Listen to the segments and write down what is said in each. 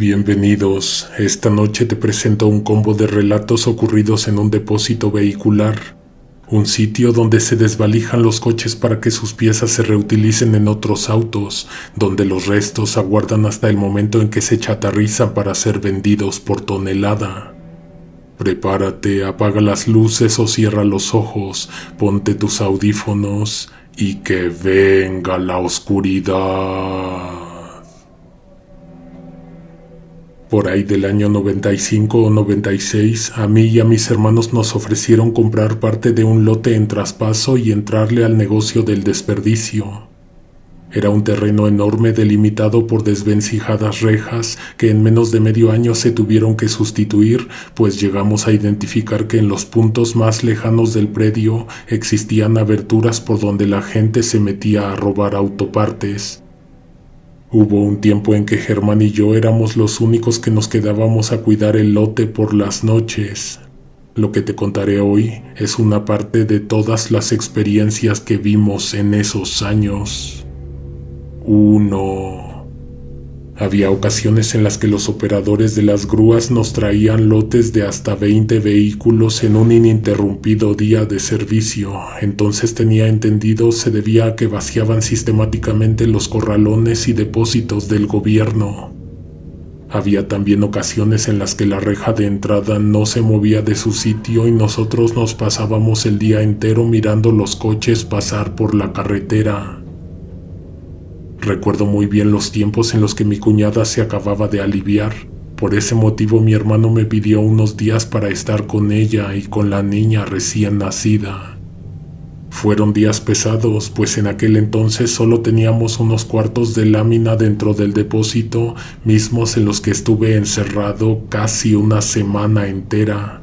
Bienvenidos. Esta noche te presento un combo de relatos ocurridos en un depósito vehicular, un sitio donde se desvalijan los coches para que sus piezas se reutilicen en otros autos, donde los restos aguardan hasta el momento en que se chatarrizan para ser vendidos por tonelada. Prepárate, apaga las luces o cierra los ojos, ponte tus audífonos y que venga la oscuridad. Por ahí del año 95 o 96, a mí y a mis hermanos nos ofrecieron comprar parte de un lote en traspaso y entrarle al negocio del desperdicio. Era un terreno enorme delimitado por desvencijadas rejas que en menos de medio año se tuvieron que sustituir, pues llegamos a identificar que en los puntos más lejanos del predio existían aberturas por donde la gente se metía a robar autopartes. Hubo un tiempo en que Germán y yo éramos los únicos que nos quedábamos a cuidar el lote por las noches. Lo que te contaré hoy es una parte de todas las experiencias que vimos en esos años. 1. Había ocasiones en las que los operadores de las grúas nos traían lotes de hasta 20 vehículos en un ininterrumpido día de servicio. Entonces tenía entendido se debía a que vaciaban sistemáticamente los corralones y depósitos del gobierno. Había también ocasiones en las que la reja de entrada no se movía de su sitio y nosotros nos pasábamos el día entero mirando los coches pasar por la carretera. Recuerdo muy bien los tiempos en los que mi cuñada se acababa de aliviar. Por ese motivo mi hermano me pidió unos días para estar con ella y con la niña recién nacida. Fueron días pesados, pues en aquel entonces solo teníamos unos cuartos de lámina dentro del depósito, mismos en los que estuve encerrado casi una semana entera.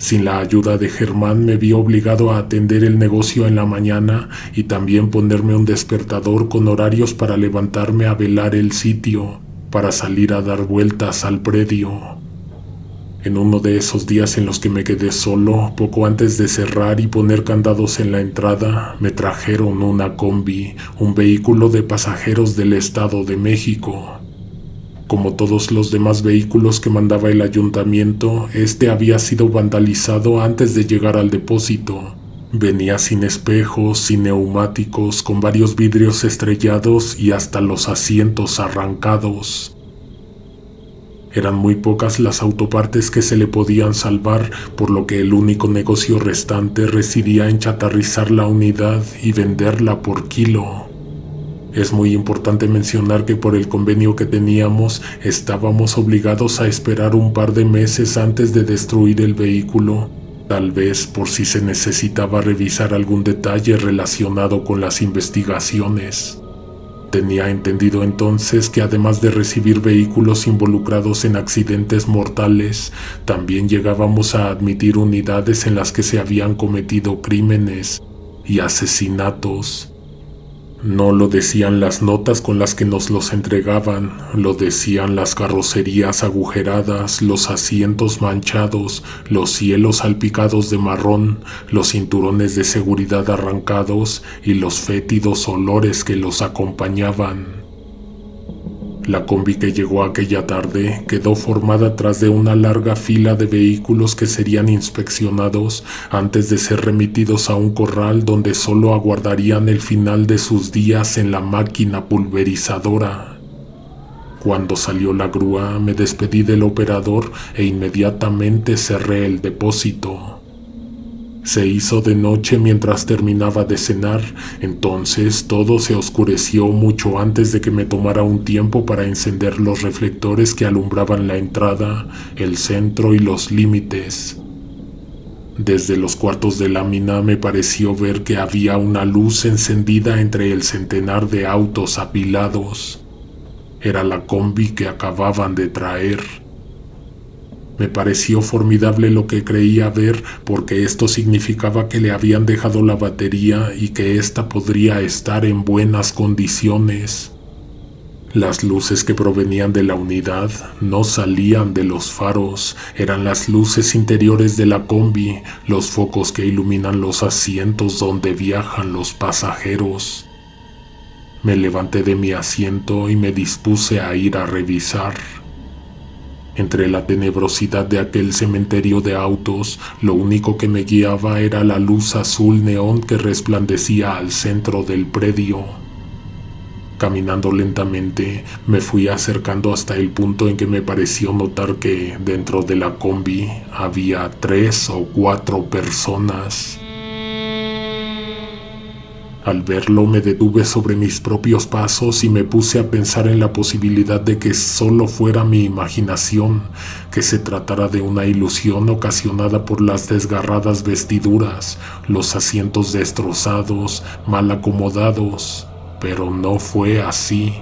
Sin la ayuda de Germán me vi obligado a atender el negocio en la mañana y también ponerme un despertador con horarios para levantarme a velar el sitio, para salir a dar vueltas al predio. En uno de esos días en los que me quedé solo, poco antes de cerrar y poner candados en la entrada, me trajeron una combi, un vehículo de pasajeros del Estado de México. Como todos los demás vehículos que mandaba el ayuntamiento, este había sido vandalizado antes de llegar al depósito. Venía sin espejos, sin neumáticos, con varios vidrios estrellados y hasta los asientos arrancados. Eran muy pocas las autopartes que se le podían salvar, por lo que el único negocio restante residía en chatarrizar la unidad y venderla por kilo. Es muy importante mencionar que por el convenio que teníamos, estábamos obligados a esperar un par de meses antes de destruir el vehículo, tal vez por si se necesitaba revisar algún detalle relacionado con las investigaciones. Tenía entendido entonces que además de recibir vehículos involucrados en accidentes mortales, también llegábamos a admitir unidades en las que se habían cometido crímenes y asesinatos. No lo decían las notas con las que nos los entregaban, lo decían las carrocerías agujeradas, los asientos manchados, los cielos salpicados de marrón, los cinturones de seguridad arrancados y los fétidos olores que los acompañaban. La combi que llegó aquella tarde quedó formada tras de una larga fila de vehículos que serían inspeccionados antes de ser remitidos a un corral donde solo aguardarían el final de sus días en la máquina pulverizadora. Cuando salió la grúa, me despedí del operador e inmediatamente cerré el depósito. Se hizo de noche mientras terminaba de cenar, entonces todo se oscureció mucho antes de que me tomara un tiempo para encender los reflectores que alumbraban la entrada, el centro y los límites. Desde los cuartos de lámina me pareció ver que había una luz encendida entre el centenar de autos apilados. Era la combi que acababan de traer. Me pareció formidable lo que creía ver, porque esto significaba que le habían dejado la batería y que ésta podría estar en buenas condiciones. Las luces que provenían de la unidad no salían de los faros, eran las luces interiores de la combi, los focos que iluminan los asientos donde viajan los pasajeros. Me levanté de mi asiento y me dispuse a ir a revisar. Entre la tenebrosidad de aquel cementerio de autos, lo único que me guiaba era la luz azul neón que resplandecía al centro del predio. Caminando lentamente, me fui acercando hasta el punto en que me pareció notar que dentro de la combi había 3 o 4 personas. Al verlo me detuve sobre mis propios pasos y me puse a pensar en la posibilidad de que solo fuera mi imaginación, que se tratara de una ilusión ocasionada por las desgarradas vestiduras, los asientos destrozados, mal acomodados, pero no fue así.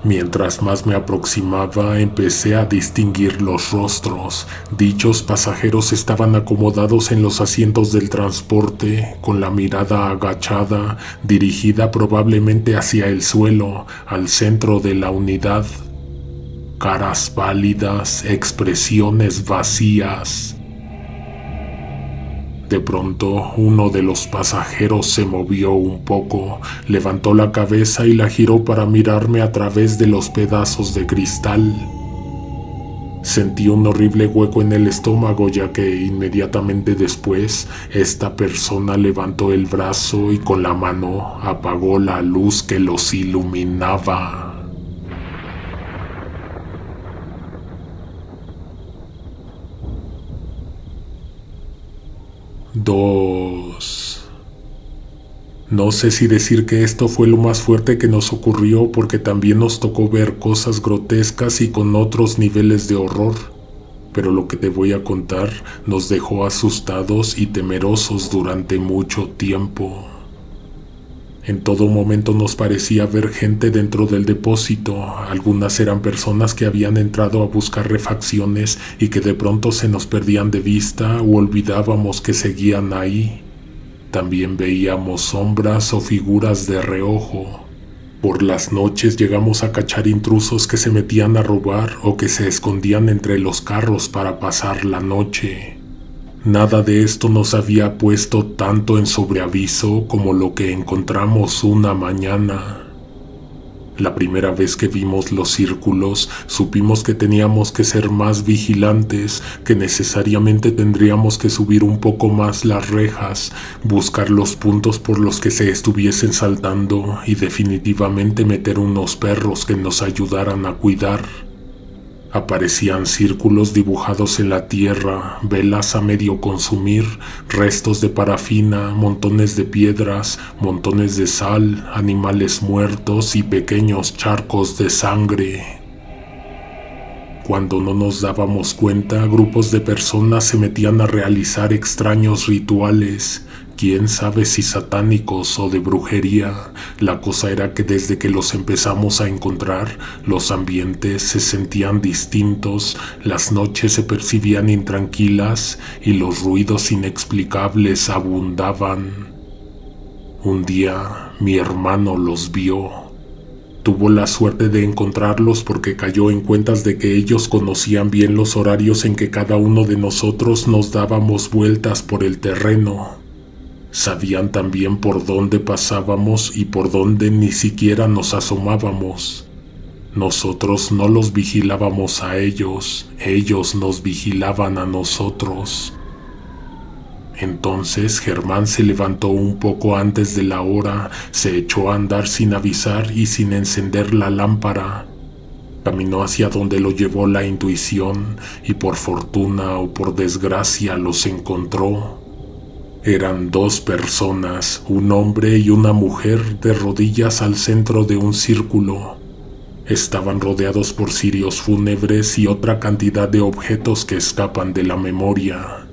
Mientras más me aproximaba, empecé a distinguir los rostros. Dichos pasajeros estaban acomodados en los asientos del transporte, con la mirada agachada, dirigida probablemente hacia el suelo, al centro de la unidad. Caras pálidas, expresiones vacías. De pronto, uno de los pasajeros se movió un poco, levantó la cabeza y la giró para mirarme a través de los pedazos de cristal. Sentí un horrible hueco en el estómago, ya que inmediatamente después, esta persona levantó el brazo y con la mano apagó la luz que los iluminaba. 2. No sé si decir que esto fue lo más fuerte que nos ocurrió, porque también nos tocó ver cosas grotescas y con otros niveles de horror, pero lo que te voy a contar nos dejó asustados y temerosos durante mucho tiempo. En todo momento nos parecía ver gente dentro del depósito. Algunas eran personas que habían entrado a buscar refacciones y que de pronto se nos perdían de vista o olvidábamos que seguían ahí. También veíamos sombras o figuras de reojo. Por las noches llegamos a cachar intrusos que se metían a robar o que se escondían entre los carros para pasar la noche. Nada de esto nos había puesto tanto en sobreaviso como lo que encontramos una mañana. La primera vez que vimos los círculos, supimos que teníamos que ser más vigilantes, que necesariamente tendríamos que subir un poco más las rejas, buscar los puntos por los que se estuviesen saltando y definitivamente meter unos perros que nos ayudaran a cuidar. Aparecían círculos dibujados en la tierra, velas a medio consumir, restos de parafina, montones de piedras, montones de sal, animales muertos y pequeños charcos de sangre. Cuando no nos dábamos cuenta, grupos de personas se metían a realizar extraños rituales. Quién sabe si satánicos o de brujería. La cosa era que desde que los empezamos a encontrar, los ambientes se sentían distintos, las noches se percibían intranquilas y los ruidos inexplicables abundaban. Un día, mi hermano los vio. Tuvo la suerte de encontrarlos porque cayó en cuentas de que ellos conocían bien los horarios en que cada uno de nosotros nos dábamos vueltas por el terreno. Sabían también por dónde pasábamos y por dónde ni siquiera nos asomábamos. Nosotros no los vigilábamos a ellos, ellos nos vigilaban a nosotros. Entonces Germán se levantó un poco antes de la hora, se echó a andar sin avisar y sin encender la lámpara. Caminó hacia donde lo llevó la intuición y por fortuna o por desgracia los encontró. Eran 2 personas, un hombre y una mujer, de rodillas al centro de un círculo. Estaban rodeados por cirios fúnebres y otra cantidad de objetos que escapan de la memoria.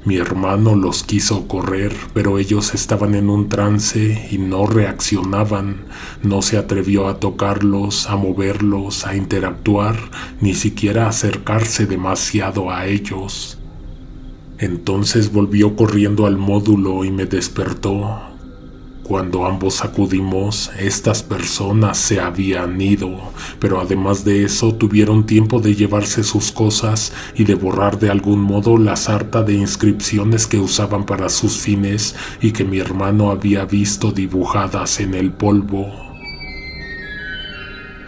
Mi hermano los quiso correr, pero ellos estaban en un trance y no reaccionaban. No se atrevió a tocarlos, a moverlos, a interactuar, ni siquiera a acercarse demasiado a ellos. Entonces volvió corriendo al módulo y me despertó. Cuando ambos acudimos, estas personas se habían ido, pero además de eso tuvieron tiempo de llevarse sus cosas y de borrar de algún modo la sarta de inscripciones que usaban para sus fines y que mi hermano había visto dibujadas en el polvo.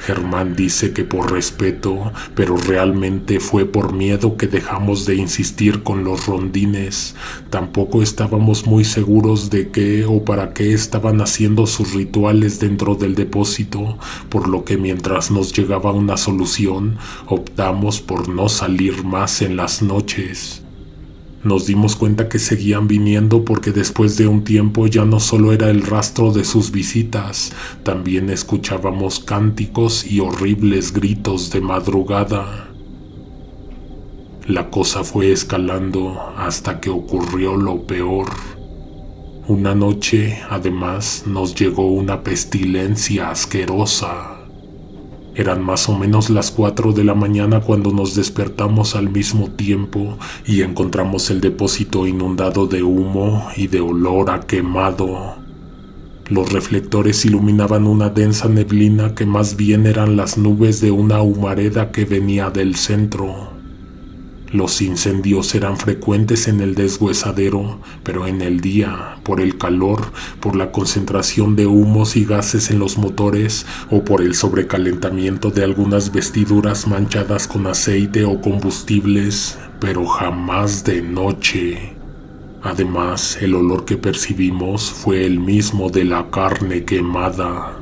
Germán dice que por respeto, pero realmente fue por miedo que dejamos de insistir con los rondines. Tampoco estábamos muy seguros de qué o para qué estaban haciendo sus rituales dentro del depósito, por lo que mientras nos llegaba una solución, optamos por no salir más en las noches. Nos dimos cuenta que seguían viniendo porque después de un tiempo ya no solo era el rastro de sus visitas, también escuchábamos cánticos y horribles gritos de madrugada. La cosa fue escalando hasta que ocurrió lo peor. Una noche, además, nos llegó una pestilencia asquerosa. Eran más o menos las 4 de la mañana cuando nos despertamos al mismo tiempo y encontramos el depósito inundado de humo y de olor a quemado. Los reflectores iluminaban una densa neblina que más bien eran las nubes de una humareda que venía del centro. Los incendios eran frecuentes en el deshuesadero, pero en el día, por el calor, por la concentración de humos y gases en los motores o por el sobrecalentamiento de algunas vestiduras manchadas con aceite o combustibles, pero jamás de noche. Además, el olor que percibimos fue el mismo de la carne quemada.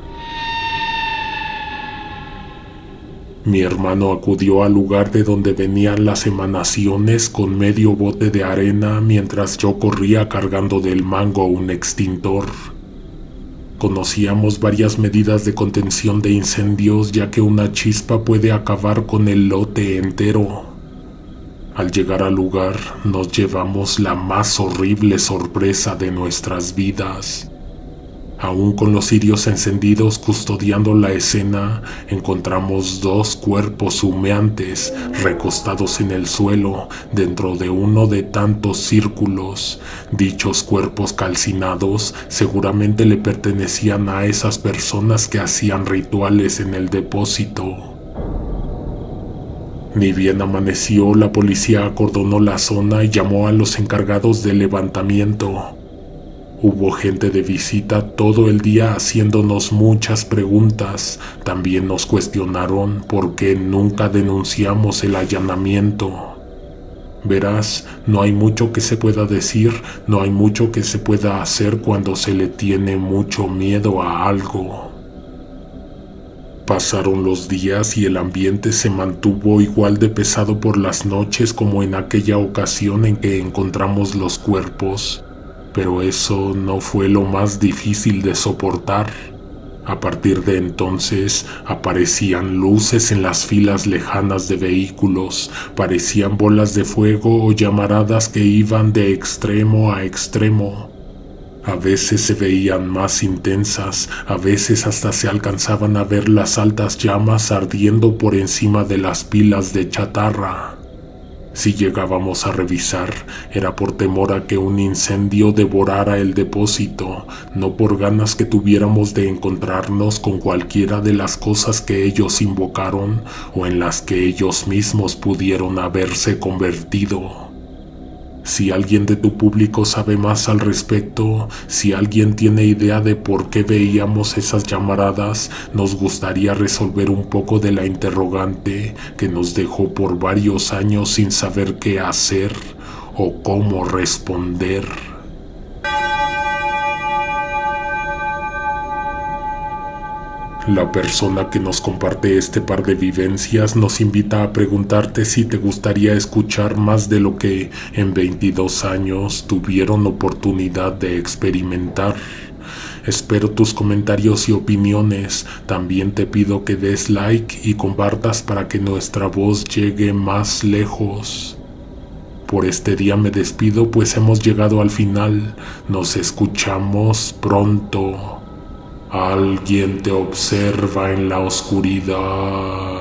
Mi hermano acudió al lugar de donde venían las emanaciones con medio bote de arena mientras yo corría cargando del mango un extintor. Conocíamos varias medidas de contención de incendios ya que una chispa puede acabar con el lote entero. Al llegar al lugar nos llevamos la más horrible sorpresa de nuestras vidas. Aún con los cirios encendidos custodiando la escena, encontramos 2 cuerpos humeantes recostados en el suelo dentro de uno de tantos círculos. Dichos cuerpos calcinados seguramente le pertenecían a esas personas que hacían rituales en el depósito. Ni bien amaneció, la policía acordonó la zona y llamó a los encargados del levantamiento. Hubo gente de visita todo el día haciéndonos muchas preguntas. También nos cuestionaron por qué nunca denunciamos el allanamiento. Verás, no hay mucho que se pueda decir, no hay mucho que se pueda hacer cuando se le tiene mucho miedo a algo. Pasaron los días y el ambiente se mantuvo igual de pesado por las noches como en aquella ocasión en que encontramos los cuerpos. Pero eso no fue lo más difícil de soportar. A partir de entonces aparecían luces en las filas lejanas de vehículos, parecían bolas de fuego o llamaradas que iban de extremo a extremo. A veces se veían más intensas, a veces hasta se alcanzaban a ver las altas llamas ardiendo por encima de las pilas de chatarra. Si llegábamos a revisar, era por temor a que un incendio devorara el depósito, no por ganas que tuviéramos de encontrarnos con cualquiera de las cosas que ellos invocaron o en las que ellos mismos pudieron haberse convertido. Si alguien de tu público sabe más al respecto, si alguien tiene idea de por qué veíamos esas llamaradas, nos gustaría resolver un poco de la interrogante que nos dejó por varios años sin saber qué hacer o cómo responder. La persona que nos comparte este par de vivencias nos invita a preguntarte si te gustaría escuchar más de lo que en 22 años tuvieron oportunidad de experimentar. Espero tus comentarios y opiniones. También te pido que des like y compartas para que nuestra voz llegue más lejos. Por este día me despido, pues hemos llegado al final. Nos escuchamos pronto. Alguien te observa en la oscuridad.